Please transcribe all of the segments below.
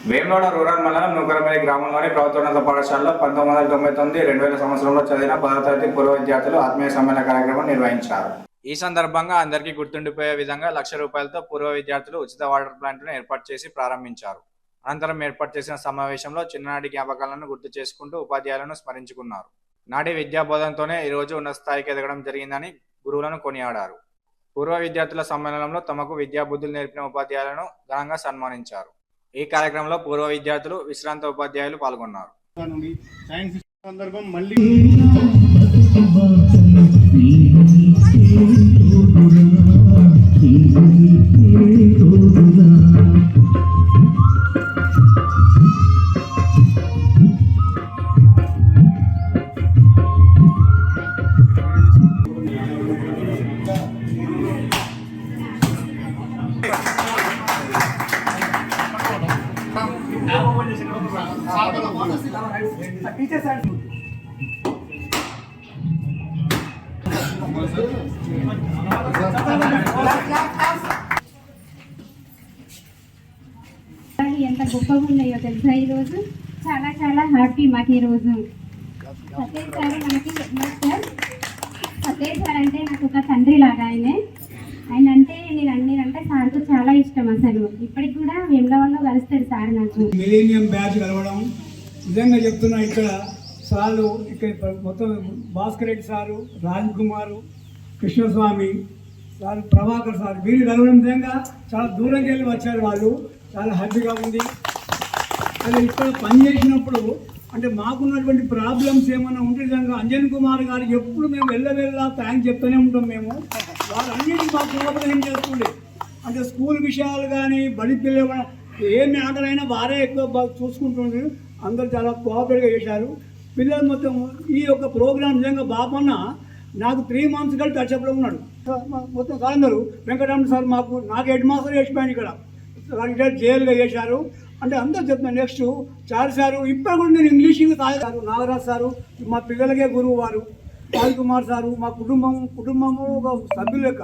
Vemulawada rural మండలం నూకరపల్లి గ్రామంలోని ప్రభుత్వోన్నత పాఠశాలలో 1999-2000 సంవత్సరంలో చదివిన 10వ తరగతి పూర్వ విద్యార్థులు ఆత్మీయ సమ్మేళన కార్యక్రమం నిర్వహించారు. ఈ సందర్భంగా అందరికీ గుర్తుండిపోయే విధంగా ₹1,00,000తో పూర్వ విద్యార్థులు ఉచిత వాటర్ ప్లాంట్ను ఏర్పాటు చేసి ప్రారంభించారు. అనంతరం ఏర్పాటు చేసిన సమావేశంలో చిన్ననాటి జ్ఞాపకాలను గుర్తు చేసుకుంటూ ఉపాధ్యాయులను స్మరించుకున్నారు. నాటి విద్యా బోధనతోనే ఈరోజు ఉన్నత స్థాయికి ఎదగడం జరిగిందని గురువులను కొనియాడారు. పూర్వ విద్యార్థుల సమ్మేళనంలో తమకు విద్యా బుద్ధులు నేర్పిన ఉపాధ్యాయులను ఘనంగా సన్మానించారు. ఈ కార్యక్రమంలో పూర్వ విద్యార్థులు, విశ్రాంత ఉపాధ్యాయులు పాల్గొన్నారు. ఎంత గొప్పగా ఉన్నాయో తెలుసా. ఈరోజు చాలా చాలా హ్యాపీ మాకు. ఈరోజు సతీష్ సార్ మనకి మాస్టర్. సతీష్ సార్ అంటే నాకు ఒక తండ్రి లాగా. ఆయన అంటే నేనంటే సార్కు చాలా ఇష్టం. అసలు ఇప్పటికి కూడా వేములవాడలో కలుస్తాడు సార్. నాకు మిలీనియం బ్యాచ్ కలవడం నిజంగా చెప్తున్నా. ఇక్కడ సార్లు ఇక్కడ మొత్తం భాస్కర్ రెడ్డి సారు, రాజ్ కుమారు, కృష్ణస్వామి సార్, ప్రభాకర్ సార్, వీళ్ళు కలవడం నిజంగా చాలా దూరంకి వెళ్ళి వచ్చారు. వాళ్ళు చాలా హ్యాపీగా ఉంది. అదే ఇక్కడ పనిచేసినప్పుడు అంటే మాకున్నటువంటి ప్రాబ్లమ్స్ ఏమైనా ఉంటే నిజంగా అంజన్ కుమార్ గారికి ఎప్పుడు మేము వెళ్ళా థ్యాంక్స్ చెప్తూనే ఉంటాం. మేము వాళ్ళన్నిటికీ మాకు కోఆపరేషన్ చేస్తుండే. అంటే స్కూల్ విషయాలు కానీ, బడి పిల్లలు ఏ మ్యాటర్ అయినా వారే ఎక్కువ చూసుకుంటుండే. అందరూ చాలా కోఆపరేట్గా చేశారు. పిల్లలు మొత్తం ఈ యొక్క ప్రోగ్రామ్ నిజంగా బాపన్న నాకు 3 months కలిసి టచ్అప్లో ఉన్నాడు. మొత్తం సార్ అందరూ వెంకటరమణ సార్ నాకు హెడ్ మాస్టర్ చేసిపోయాను. ఇక్కడ రిటైర్ జైలుగా చేశారు. అంటే అందరూ చెప్తున్నాను. నెక్స్ట్ చారు సారు ఇప్పుడు కూడా నేను ఇంగ్లీష్కి సారు, నాగరాజ్ సారు మా పిల్లలకే గురువు వారు, రాజ్ కుమార్ సారు మా కుటుంబము ఒక సభ్యులు లెక్క.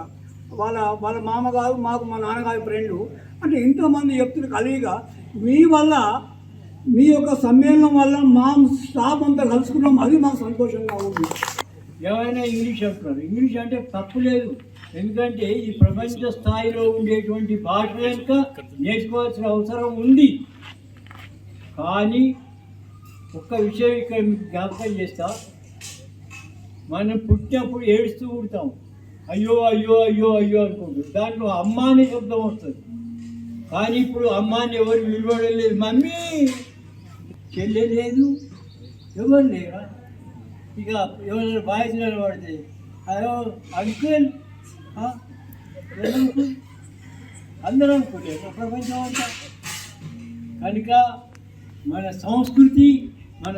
వాళ్ళ మామగారు మాకు మా నాన్నగారి ఫ్రెండు. అంటే ఇంతమంది చెప్తున్న కలిగిగా మీ వల్ల, మీ యొక్క సమ్మేళనం వల్ల మా స్టాఫ్ అంతా కలుసుకున్నాం. అది మాకు సంతోషంగా ఉంది. ఎవరైనా ఇంగ్లీష్ చెప్తున్నారు. ఇంగ్లీష్ అంటే తప్పు లేదు. ఎందుకంటే ఈ ప్రపంచ స్థాయిలో ఉండేటువంటి భాష కనుక నేర్చుకోవాల్సిన అవసరం ఉంది. కానీ ఒక్క విషయం ఇక్కడ మీకు జ్ఞాపకం చేస్తా. మనం పుట్టినప్పుడు ఏడుస్తూ పుడతాం. అయ్యో అయ్యో అయ్యో అయ్యో అనుకుంటాం. దాంట్లో అమ్మ అనే శబ్దం వస్తుంది. కానీ ఇప్పుడు అమ్మాని ఎవరు విలువడం లేదు. మమ్మీ చెల్లె లేదు, ఎవరు లేరా. ఇక ఎవరైనా బాయ్స్ నిలబడితే అయ్యో అంకుల్, అందరూ అనుకుంటే ప్రపంచం అంతా. కనుక మన సంస్కృతి, మన